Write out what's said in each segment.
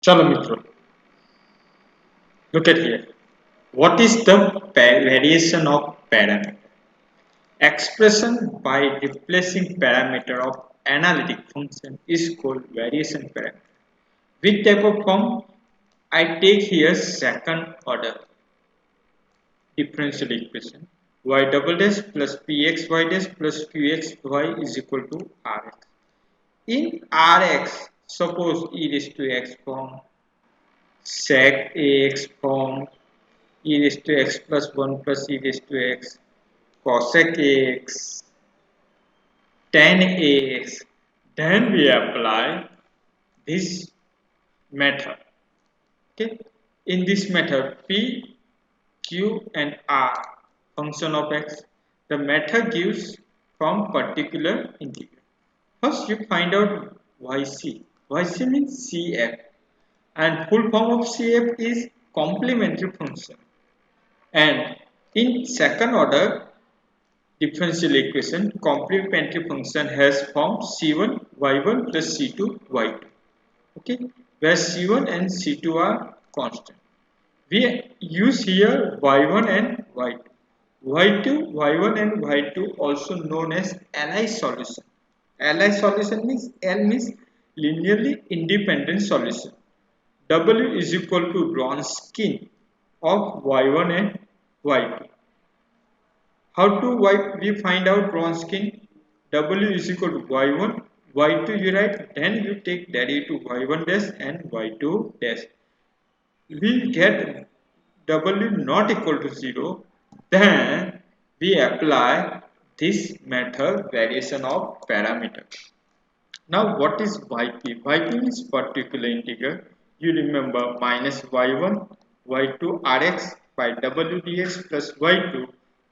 चलो मित्रों, look at here. What is the variation of parameter? Expression by replacing parameter of analytic function is called variation parameter. Which type of form? I take here second order differential equation y double dash plus pxy dash plus qxy is equal to rx. In rx, suppose e raised to x form, sec ax form, e raised to x plus 1 plus e raised to x, cosec ax, tan ax, then we apply this method. Okay, in this method p, q and r function of x, the method gives from particular integer. First you find out yc. Yc means cf, and full form of cf is complementary function. And in second order differential equation, complementary function has form c1 y1 plus c2 y2. Okay, where c1 and c2 are constant. We use here y1 and y2. Y2, y1 and y2 also known as Li solution. Li solution means L means linearly independent solution. W is equal to Wronskian of y1 and y2. How to we find out Wronskian? W is equal to y1, y2 you write, then you take derivative y1 dash and y2 dash. We get W not equal to 0, then we apply this method variation of parameter. Now what is yp? Yp means particular integer. You remember minus y1 y2 rx by w dx plus y2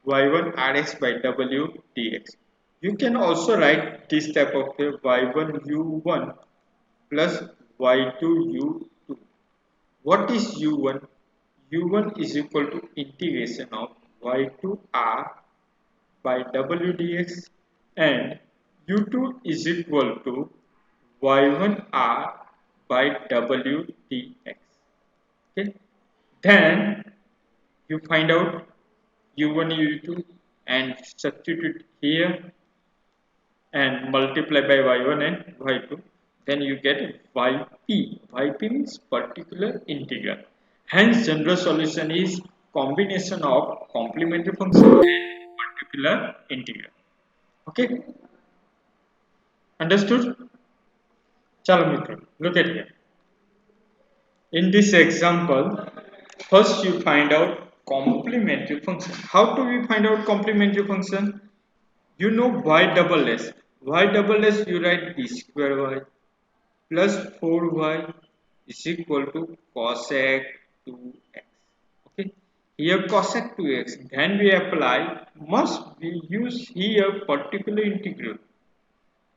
y1 rx by w dx. You can also write this type of y1 u1 plus y2 u2. What is u1? u1 is equal to integration of y2 r by w dx, and u2 is equal to y1 r by w dx. Okay, then you find out u1 u2 and substitute here and multiply by y1 and y2, then you get yp. Yp means particular integer. Hence general solution is combination of complementary function and particular integer. Okay, understood? Chalo mitro, look at here. In this example, first you find out complementary function. How do we find out complementary function? You know y double s. Y double s you write d square y plus 4y is equal to cosec 2x. Okay. Here cosec 2x. Then we apply, must we use here particular integral.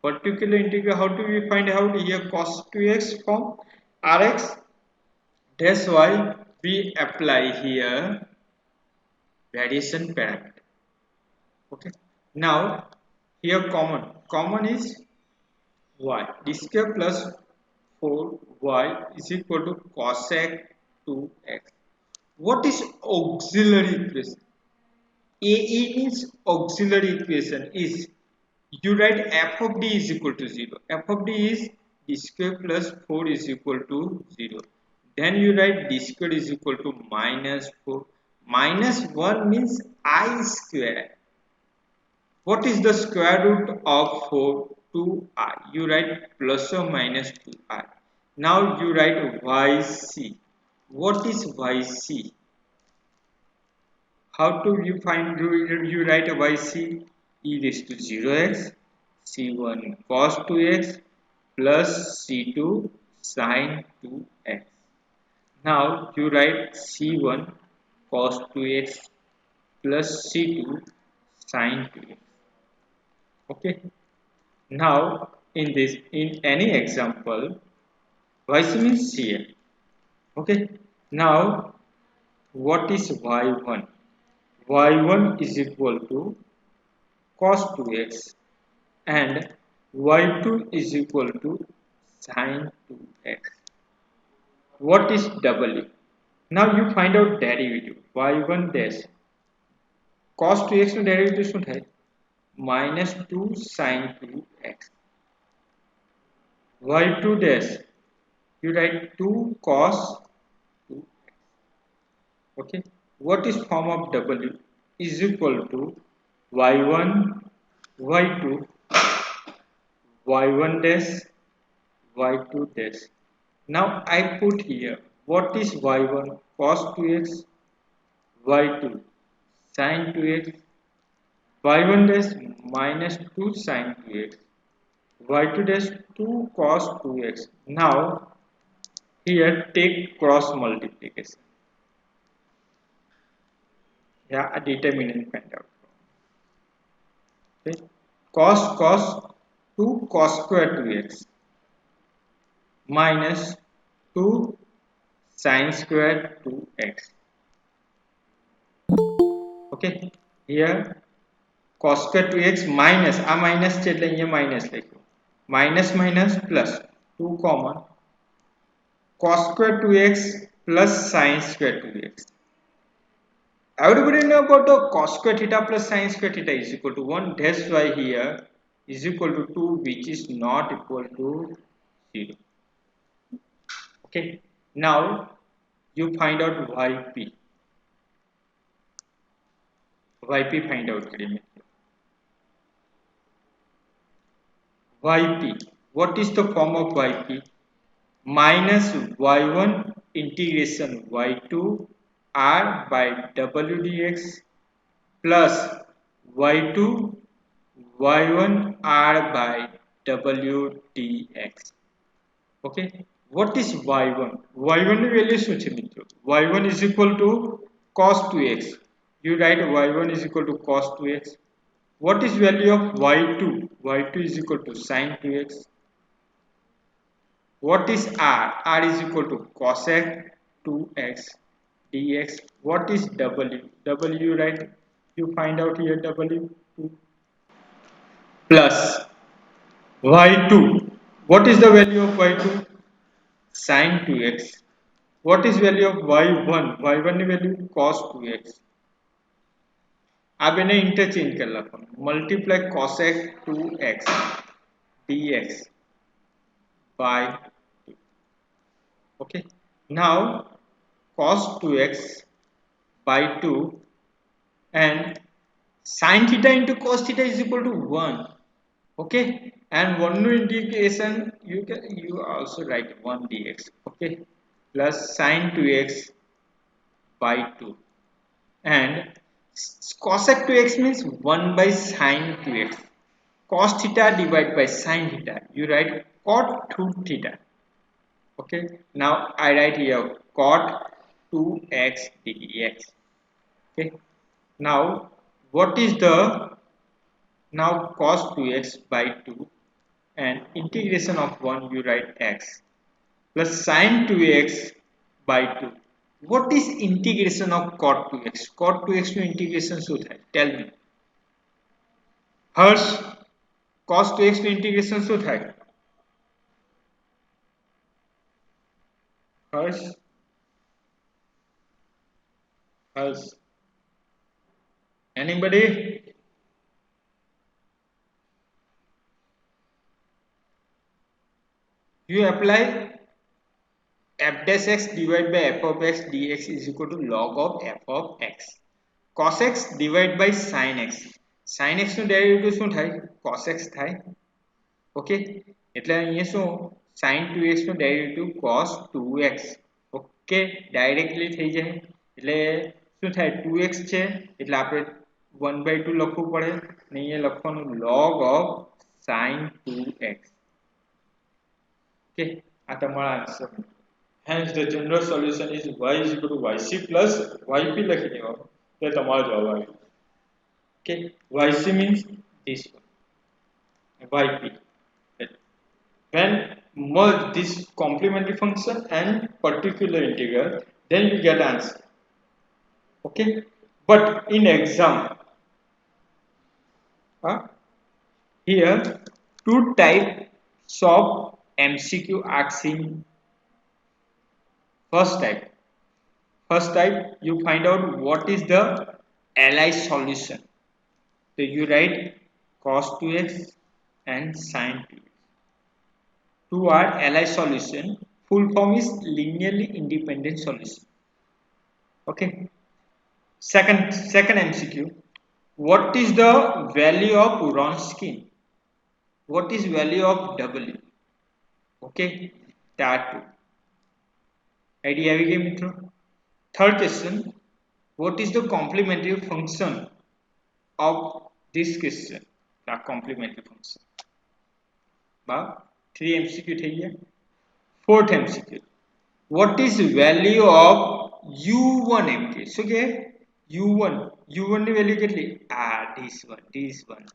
Particular integral, how do we find out here cos 2x from rx? That's why we apply here variation parameter. Okay. Now here common is y. D square plus 4y is equal to cosec 2x. What is auxiliary equation? AE means auxiliary equation is, you write f of d is equal to 0. F of d is d square plus 4 is equal to 0. Then you write d square is equal to minus 4. Minus 1 means I square. What is the square root of 4? 2i. You write plus or minus 2i. Now you write yc. What is yc? How do you find, you write yc? E raised to 0x c1 cos 2x plus c2 sin 2x. Now you write c1 cos 2x plus c2 sin 2x. Okay. Now in any example, yc means cf. Okay. Now what is y1? y1 is equal to cos 2x and y2 is equal to sin 2x. what is w? Now you find out derivative y1 dash cos 2x નું derivative શું થાય -2 sin 2x y2 dash you write 2 cos 2. Okay, what is form of w is equal to y1 y2 y1 dash y2 dash. Now I put here what is y1 cos 2x y2 sin 2x y1 dash -2 sin 2x y2 dash 2 cos 2x. Now here take cross multiplication. Yeah, a determinant find out. Okay. Cos 2 cos square 2x minus 2 sin square 2x. Okay, here cos square 2x minus a minus છે એટલે અહીંયા minus લખ્યું minus minus plus 2 common cos square 2x plus sin square 2x. Everybody know about the cos square theta plus sin square theta is equal to 1. That's why here is equal to 2 which is not equal to 0. Okay, now you find out yp. Yp find out करेंगे. Yp, what is the form of yp? Minus y1 integration y2 r by w dx plus y2 y1 r by w dx. Okay, what is y1? y1 ની value શું છે મિત્રો? y1 is equal to cos 2x. You write y1 is equal to cos 2x. What is value of y2? y2 is equal to sin 2x. What is r? r is equal to cosec 2x dx. What is w? w right? You find out here w plus y2. What is the value of y2? Sin 2x. What is value of y1? y1 ની value cos 2x. આ બેને interchange કરી નાખવાનું multiply cosec 2x dx by 2. Okay, now cos 2x by 2 and sin theta into cos theta is equal to 1. Okay, and 1 no integration you also write 1 dx. Okay, plus sin 2x by 2 and cosec 2x means 1 by sin 2x. Cos theta divided by sin theta, you write cot 2 theta. Okay, now I write here cot 2x dx. Okay, now what is the now cos 2x by 2 and integration of 1 you write x plus sin 2x by 2. What is integration of cot 2x? Cot 2x no integration શું થાય? Tell me. Hers cos 2x no integration શું થાય? Hers anybody? You apply f dash x divided by f of x dx is equal to log of f of x. Cos x divided by sin x. Sin x નું derivative શું થાય? cos x થાય. Okay, એટલે અહીંયા શું sin 2x નું derivative cos 2x. Okay, directly થઈ જાય. એટલે શું થાય 2x છે એટલે આપણે 1/2 લખવું પડે ને અહીંયા લખવાનું log of sin 2x. Okay, આ તમારો answer. Hence the general solution is y is equal to yc plus yp લખી દેવાનું તો તમારો જવાબ આવે. Okay, yc means this one, yp. When merge this complementary function and particular integral, then you get answer. Okay, but in exam, here two types of MCQ asking First type. First type, you find out what is the Li solution. So you write cos 2x and sin 2x. To our Li solution, full form is linearly independent solution. Okay. Second MCQ. What is the value of Wronskian? What is value of W? Okay, that too. Idea આવી ગઈ મિત્રો. Third question. What is the complementary function of this question? The complementary function. Wow. 3 MCQ થઈ ગયા. Fourth MCQ. What is value of U1 એમ કે શું કે U1 ની value કેટલી? this one.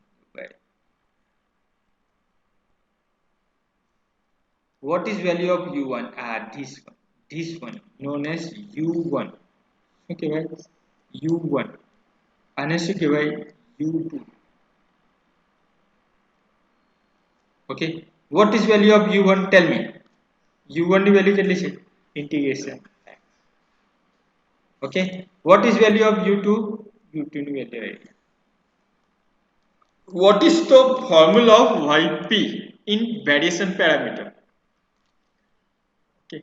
What is value of U1? This one known as U1. Okay, right? U1. આને શું કહેવાય? U2. Okay. What is value of U1? Tell me. U1 ની value કેટલી છે? Integration. Okay. What is value of U2? U2 ની value આવી. What is the formula of YP in variation parameter? Okay.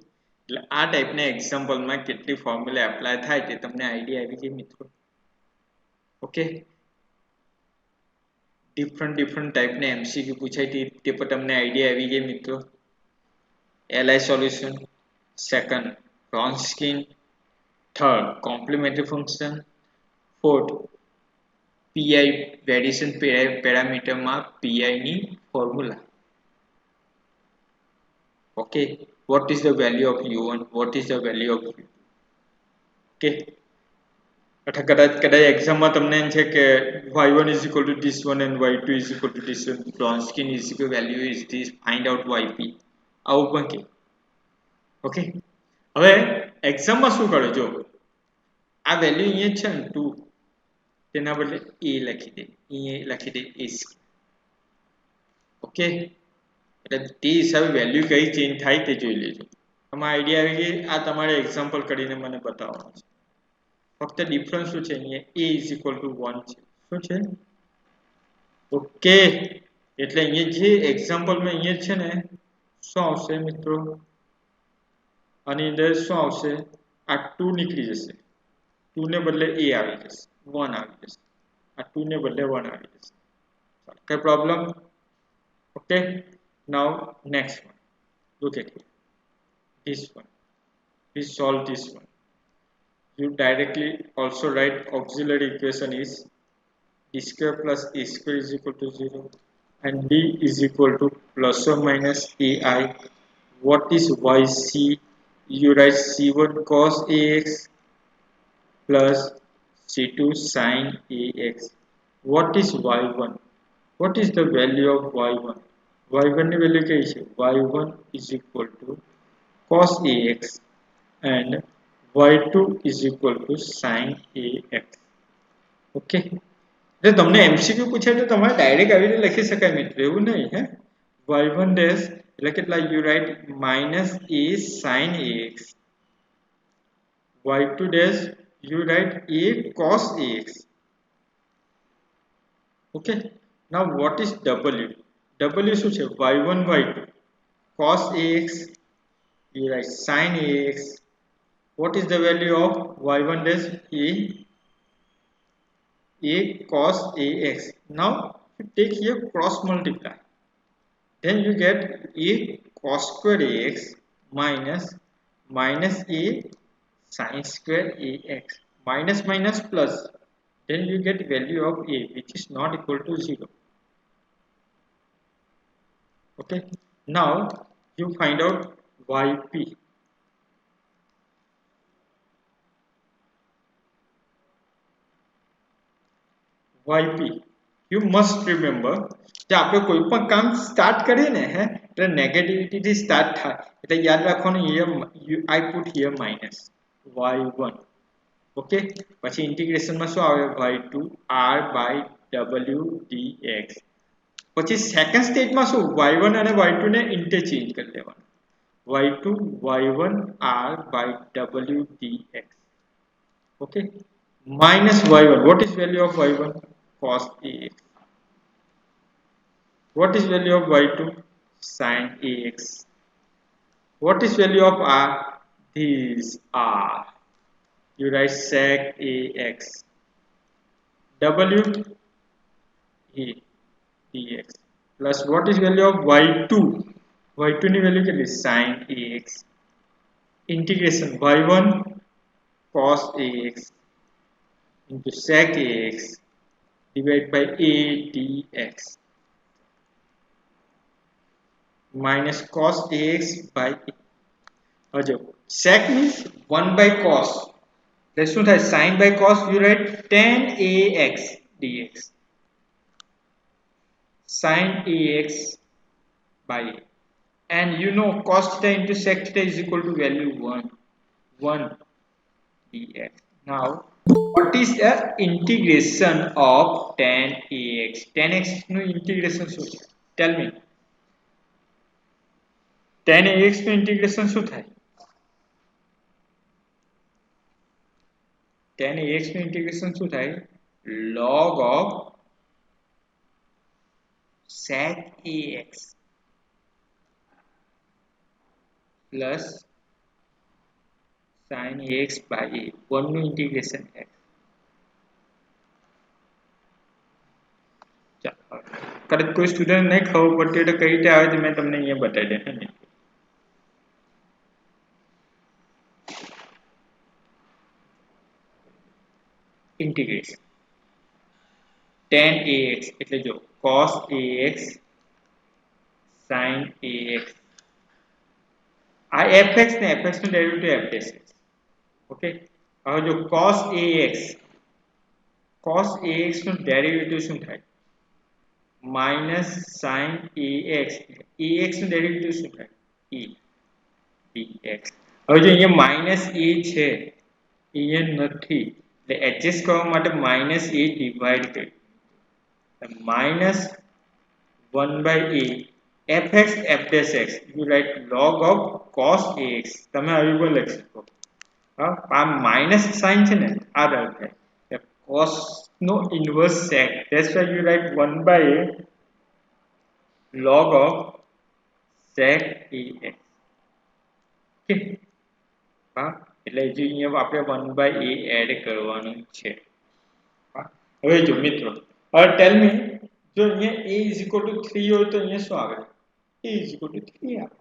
એટલે આ ટાઈપના એક્ઝામ્પલમાં કેટલી ફોર્મ્યુલા એપ્લાય થાય તે તમને આઈડિયા આવી ગઈ મિત્રો. ઓકે. different टाइप ने MCQ પૂછાય તે પર તમને આઈડિયા આવી ગઈ મિત્રો. Li solution, second Wronskian, third complementary function, fourth pi variation parameter માં pi ની formula. Okay, what is the value of u1, what is the value of u2? Okay, કદાચ એક્ઝામમાં તમને એમ છે કે y1 is equal to this one and y2 is equal to this one, Wronskian is equal value is this, find out yp, આવું પણ કે. Okay, હવે એક્ઝામમાં શું કરે, જો આ વેલ્યુ અહીંયા છે ને 2, તેના બદલે a લખી દે, અહીંયા લખી દે a. ઓકે, એટલે તે હિસાબે વેલ્યુ કઈ ચેન્જ થાય તે જોઈ લેજો. આમાં આઈડિયા આવી ગઈ. આ તમારે એક્ઝામ્પલ કરીને મને બતાવવાનું છે. ફક્ત ડિફરન્સ શું છે, અહીંયા a is equal to 1 છે. શું છે? ઓકે, એટલે અહીંયા જે એક્ઝામ્પલમાં અહીંયા છે ને શું આવશે મિત્રો, આની અંદર શું આવશે, આ 2 નીકળી જશે, 2 ને બદલે a આવી જશે, 1 આવી જશે, આ 2 ને બદલે 1 આવી જશે. કઈ problem? Okay, now next one, look at it, this one, we solve this one. You directly also write auxiliary equation is d square plus a square is equal to 0 and b is equal to plus or minus ai. What is yc? You write c1 cos ax plus c2 sin ax. What is y1? What is the value of y1? y1 ની value કઈ છે? y1 is equal to cos ax and y2 is equal to sin ax. Okay, એટલે તમને MCQ પૂછે તો તમારે direct આવી રીતે લખી શકાય મિત્રો, એવું નહીં હે. y1 ડેશ એટલે કેટલા? you write minus a sin ax, y2 dash you write a cos ax. Okay, now what is w? W શું છે? y1 y2 cos ax, you write sin ax. What is the value of y1 dash? A cos ax. Now you take here cross multiply, then you get a cos square ax minus a sin square ax, minus minus plus, then you get value of a which is not equal to 0. Okay, now you find out yp. yp, you must remember કે આપણે કોઈ પણ કામ start કરીએ ને એટલે negativity થી start થાય, એટલે યાદ રાખવાનું I put here minus y1. Okay, પછી ઇન્ટિગ્રેશન માં શું આવે? y2 r by w dx. પછી સેકન્ડ સ્ટેજમાં શું? y1 અને y2 ને ઇન્ટરચેન્જ કરી લેવાનું. y2 y1 r by w dx. Okay, minus y1. What is value of y1? Cos ax. What is value of y2? Sin ax. What is value of r? These are. You write sec ax. W a dx. Plus what is value of y2? y2 ની value કેટલી? Sin ax. Integration y1 cos ax into sec ax divided by a dx minus cos ax by a. હવે જો sec means 1 by cos. એટલે શું થાય? sin by cos you write tan ax dx. Sin ax by a. And you know cos theta into sec theta is equal to value 1 dx. Now what is the integration of tan ax? Tan x નું integration શું છે? Tell me. Tan ax નું integration શું થાય? Tan ax નું integration શું થાય? Log of sec ax plus sin ax by a. 1 નું integration x. કદાચ કોઈ સ્ટુડન્ટ નહીં ખબર પડતી હોય તો કઈ રીતે આવે છે મેં તમને અહીંયા બતાવી દે. ઇન્ટિગ્રેશન tan ax એટલે જો cos ax sin ax આ fx ને fx નું ડેરિવેટિવ f છે. ઓકે, હવે જો cos ax નું ડેરિવેટિવ શું થાય? Minus sin ax. ax નું ડેરિવેટિવ શું થાય? e dx. હવે જો અહીંયા માઇનસ a છે, અહીંયા નથી, એટલે એડજસ્ટ કરવા માટે માઇનસ a ડિવાઈડ કરી. Minus 1 by a fx f dash x you write log of cos ax. તમે આવી પર લખી શકો. હા, આ માઇનસ સાઇન છે ને આ રદ થાય. cos નો inverse sec. that's why you write 1 by a log of sec ax. okay, હા, એટલે જે અહીંયા આપણે 1 by a એડ કરવાનું છે. હા, હવે જો મિત્રો, હવે ટેલ મી, જો અહીંયા a is equal to 3 હોય તો અહીંયા શું આવે? a is equal to 3 આવે.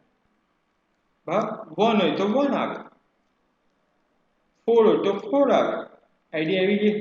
હા, 1 હોય તો 1 આવે, 4 હોય તો 4 આવે. આઈડિયા આવી ગઈ?